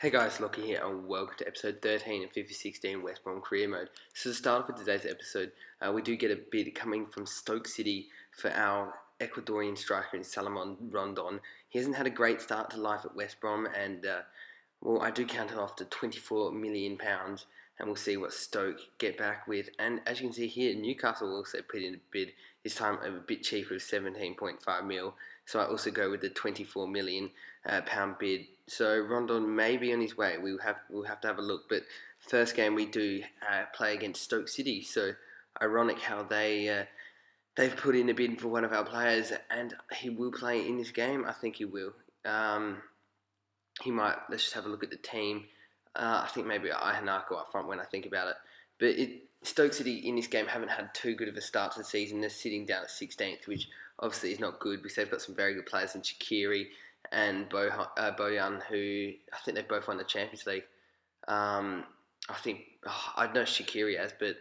Hey guys, Lockie here and welcome to episode 13 of FIFA 16 West Brom Career Mode. So to start off with today's episode, we do get a bid coming from Stoke City for our Ecuadorian striker in Salomon Rondon. He hasn't had a great start to life at West Brom and I do count it off to £24 million and we'll see what Stoke get back with. And as you can see here, Newcastle also put in a bid, this time a bit cheaper of 17.5 mil. So I also go with the £24 million pound bid. So Rondon may be on his way. We'll have to have a look. But first game we do play against Stoke City. So ironic how they've put in a bid for one of our players, and he will play in this game. I think he will. He might. Let's just have a look at the team. I think maybe Iheanacho up front when I think about it. But Stoke City in this game haven't had too good of a start to the season. They're sitting down at 16th, which obviously is not good because they've got some very good players in Shaqiri and Bojan, who I think they both won the Champions League. I know Shaqiri has, but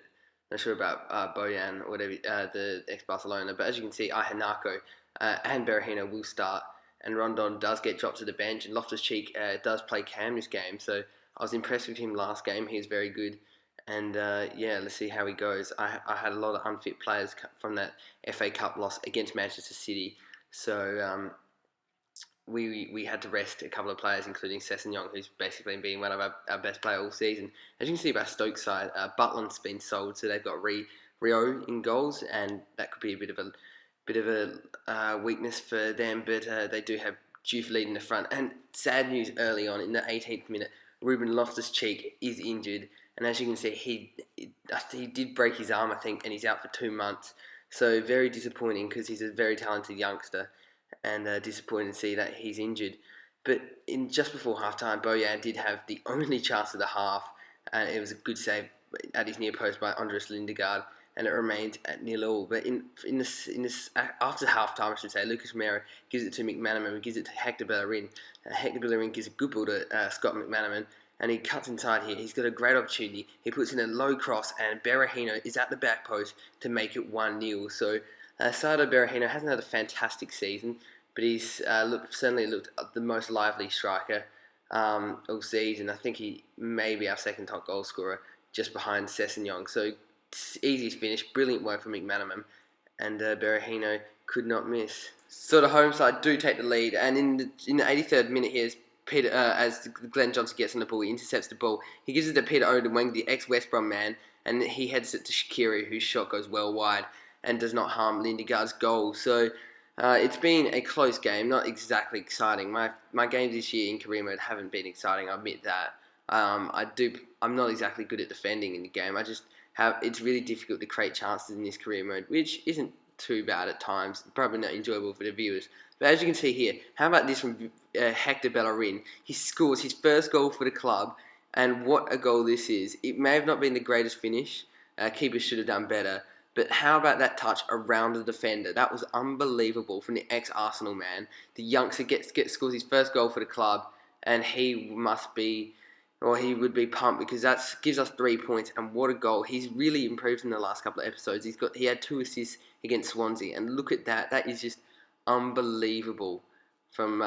not sure about Bojan or whatever, the ex-Barcelona. But as you can see, Iheanacho and Berahino will start, and Rondon does get dropped to the bench, and Loftus-Cheek does play Cam this game, so I was impressed with him last game. He was very good. And let's see how he goes. I had a lot of unfit players from that FA Cup loss against Manchester City, so we had to rest a couple of players, including Sessegnon, who's basically been one of our best players all season. As you can see by Stoke's side, Butland's been sold, so they've got Rio in goals, and that could be a bit of a weakness for them. But they do have Juve leading the front. And sad news early on in the 18th minute, Ruben Loftus-Cheek is injured. And as you can see, he did break his arm, I think, and he's out for 2 months. So very disappointing because he's a very talented youngster, and disappointing to see that he's injured. But just before half-time, Bojan did have the only chance of the half, and it was a good save at his near post by Andres Lindegaard, and it remained at 0-0. But in this after half-time, I should say, Lucas Moura gives it to McManaman, who gives it to Hector Bellerin. Hector Bellerin gives a good ball to Scott McManaman, and he cuts inside here. He's got a great opportunity. He puts in a low cross, and Berahino is at the back post to make it 1-0. So Sado Berahino hasn't had a fantastic season, but he's certainly looked the most lively striker all season. I think he may be our second top goal scorer, just behind Sessegnon. So easiest finish, brilliant work from McManaman, and Berahino could not miss. So the home side do take the lead, and in the 83rd minute here, Peter, as Glenn Johnson gets on the ball, he intercepts the ball. He gives it to Peter Odemwingie, the ex-West Brom man, and he heads it to Shaqiri, whose shot goes well wide and does not harm Lindegaard's goal. So it's been a close game, not exactly exciting. My games this year in career mode haven't been exciting, I admit that. I'm not exactly good at defending in the game. It's really difficult to create chances in this career mode, which isn't too bad at times. Probably not enjoyable for the viewers. But as you can see here, how about this from Hector Bellerin? He scores his first goal for the club, and what a goal this is. It may have not been the greatest finish. Keepers should have done better. But how about that touch around the defender? That was unbelievable from the ex-Arsenal man. The youngster scores his first goal for the club, and he would be pumped because that gives us 3 points, and what a goal. He's really improved in the last couple of episodes. He had 2 assists against Swansea, and look at that. That is just unbelievable from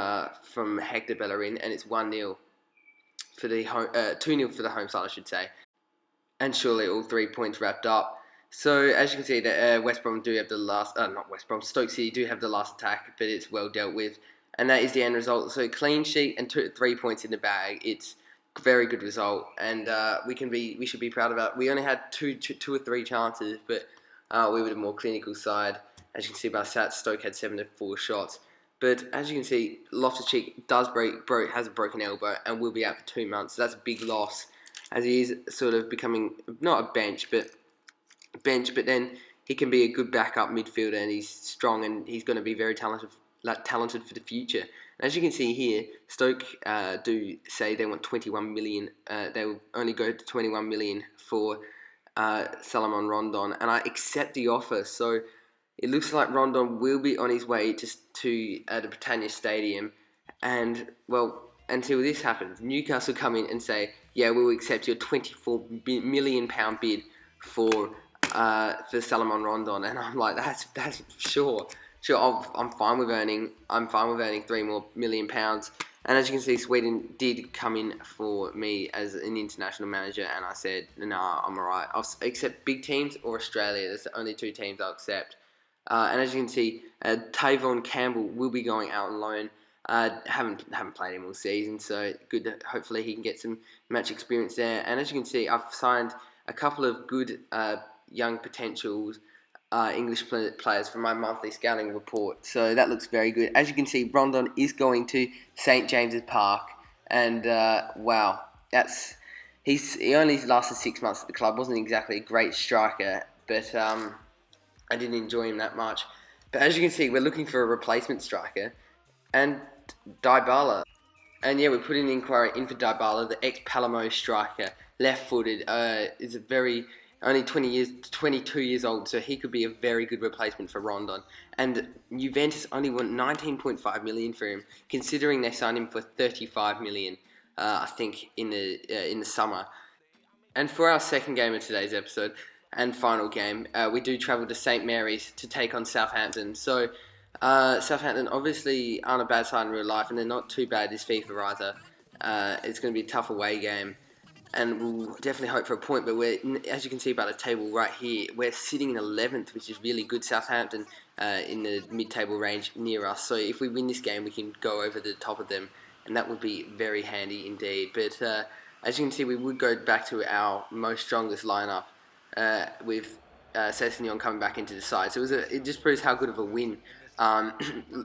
Hector Bellerin, and it's 1-0 for the 2-0 for the home side, I should say. And surely all 3 points wrapped up. So as you can see, that West Brom do have the last, not West Brom, Stoke City do have the last attack, but it's well dealt with, and that is the end result. So clean sheet and 3 points in the bag. It's a very good result, and we should be proud of it. We only had two or three chances, but we were the more clinical side. As you can see by stats, Stoke had 7 to 4 shots. But as you can see, Loftus-Cheek has a broken elbow and will be out for 2 months. So that's a big loss, as he is sort of becoming not a bench, but then he can be a good backup midfielder, and he's strong, and he's going to be very talented for the future. And as you can see here, Stoke do say they want 21 million. They will only go to 21 million for Salomon Rondon, and I accept the offer. So it looks like Rondon will be on his way to the Britannia Stadium, and well, until this happens, Newcastle come in and say, yeah, we will accept your £24 million bid for Salomon Rondon, and I'm like, that's sure. sure, I'm fine with earning. I'm fine with earning £3 more million. And as you can see, Sweden did come in for me as an international manager, and I said, "Nah, I'm alright. I'll accept big teams or Australia. That's the only two teams I'll accept." And as you can see, Tavon Campbell will be going out on loan. Haven't played him all season, so good. Hopefully, he can get some match experience there. And as you can see, I've signed a couple of good young potentials, English players from my monthly scouting report. So that looks very good. As you can see, Rondon is going to St James's Park, and wow, he only lasted 6 months at the club. Wasn't exactly a great striker, but I didn't enjoy him that much. But as you can see, we're looking for a replacement striker, and Dybala. And yeah, we put an inquiry in for Dybala, the ex-Palermo striker, left-footed, is a very only 22 years old, so he could be a very good replacement for Rondon. And Juventus only want 19.5 million for him, considering they signed him for 35 million, I think, in the summer. And for our second game of today's episode and final game, we do travel to St Mary's to take on Southampton. So Southampton obviously aren't a bad side in real life, and they're not too bad this FIFA either. It's going to be a tough away game, and we'll definitely hope for a point. But as you can see by the table right here, we're sitting in 11th, which is really good. Southampton in the mid-table range near us. So if we win this game, we can go over the top of them, and that would be very handy indeed. But as you can see, we would go back to our most strongest lineup with Sessegnon coming back into the side. So it just proves how good of a win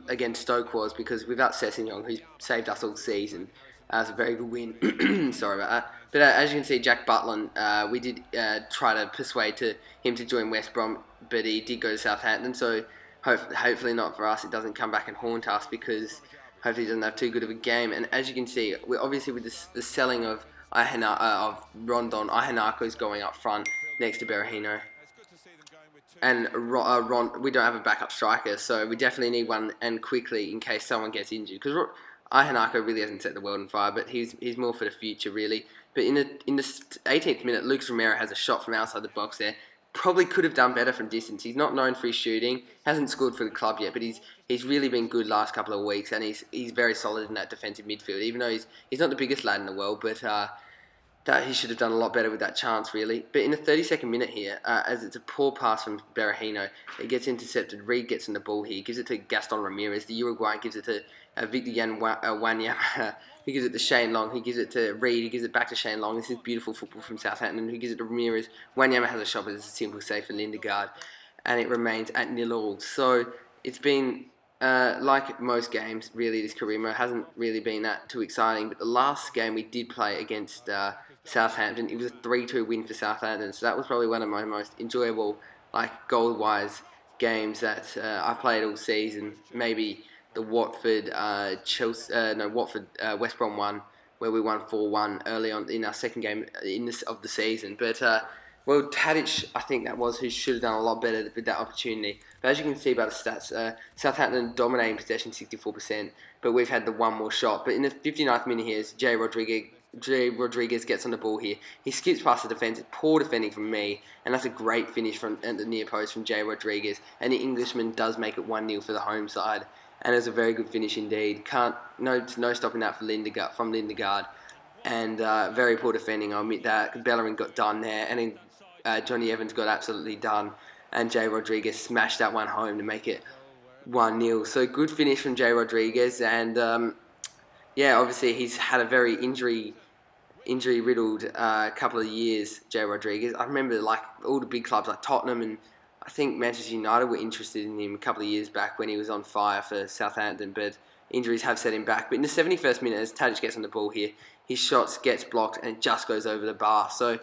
against Stoke was, because without Sessegnon, who's saved us all season, it was a very good win. Sorry about that. But as you can see, Jack Butland, we did try to persuade him to join West Brom, but he did go to Southampton. So hopefully not for us, it doesn't come back and haunt us, because hopefully he doesn't have too good of a game. And as you can see, we're obviously with the selling of Rondon, Iheanacho is going up front next to Berahino. And we don't have a backup striker, so we definitely need one, and quickly, in case someone gets injured. Because Iheanacho really hasn't set the world on fire, but he's more for the future, really. But in the 18th minute, Lucas Romero has a shot from outside the box there. Probably could have done better from distance. He's not known for his shooting, hasn't scored for the club yet, but he's really been good last couple of weeks, and he's very solid in that defensive midfield. Even though he's not the biggest lad in the world, but that he should have done a lot better with that chance, really. But in the 32nd minute here, as it's a poor pass from Berahino, it gets intercepted. Reed gets on the ball here, gives it to Gaston Ramirez. The Uruguayan gives it to Victor Wanyama. He gives it to Shane Long. He gives it to Reed. He gives it back to Shane Long. This is beautiful football from Southampton. He gives it to Ramirez. Wanyama has a shot, but it's a simple save for Lindegaard. And it remains at 0-0. So it's been like most games, really, this career mode hasn't really been that too exciting. But the last game we did play against Southampton, it was a 3-2 win for Southampton. So that was probably one of my most enjoyable, goal-wise games that I played all season. Maybe the Watford West Brom one, where we won 4-1 early on in our second game of the season. But Tadic, I think that was who should have done a lot better with that opportunity. But as you can see by the stats, Southampton dominating possession 64%, but we've had the one more shot. But in the 59th minute here, Jay Rodriguez gets on the ball here. He skips past the defence. Poor defending from me, and that's a great finish from at the near post from Jay Rodriguez. And the Englishman does make it 1-0 for the home side, and it's a very good finish indeed. No stopping that from Lindegaard. And very poor defending, I'll admit that. Bellerin got done there, and then Johnny Evans got absolutely done, and Jay Rodriguez smashed that one home to make it 1-0. So good finish from Jay Rodriguez, and obviously he's had a very injury-riddled couple of years, Jay Rodriguez. I remember all the big clubs like Tottenham and I think Manchester United were interested in him a couple of years back when he was on fire for Southampton, but injuries have set him back. But in the 71st minute, as Tadic gets on the ball here, his shots gets blocked and it just goes over the bar. So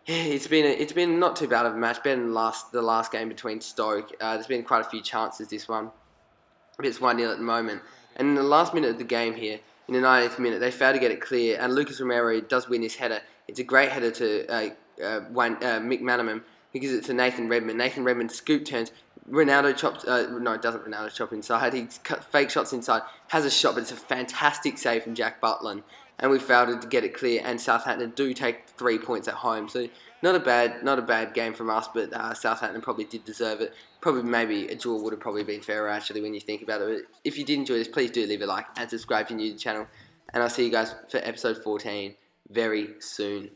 it's been not too bad of a match. Better than the last game between Stoke. There's been quite a few chances this one. It's 1-0 at the moment. And in the last minute of the game here, in the 90th minute, they fail to get it clear, and Lucas Romero does win this header. It's a great header to Mick Manaman. He gives it to Nathan Redmond. Nathan Redmond scoop turns. Ronaldo chops. No, it doesn't. Ronaldo chop inside. He fake shots inside. Has a shot, but it's a fantastic save from Jack Butland. and we failed to get it clear. And Southampton do take 3 points at home, so not a bad game from us. But Southampton probably did deserve it. Probably maybe a draw would have probably been fairer actually when you think about it. But if you did enjoy this, please do leave a like and subscribe if you're new to the channel. And I'll see you guys for episode 14 very soon.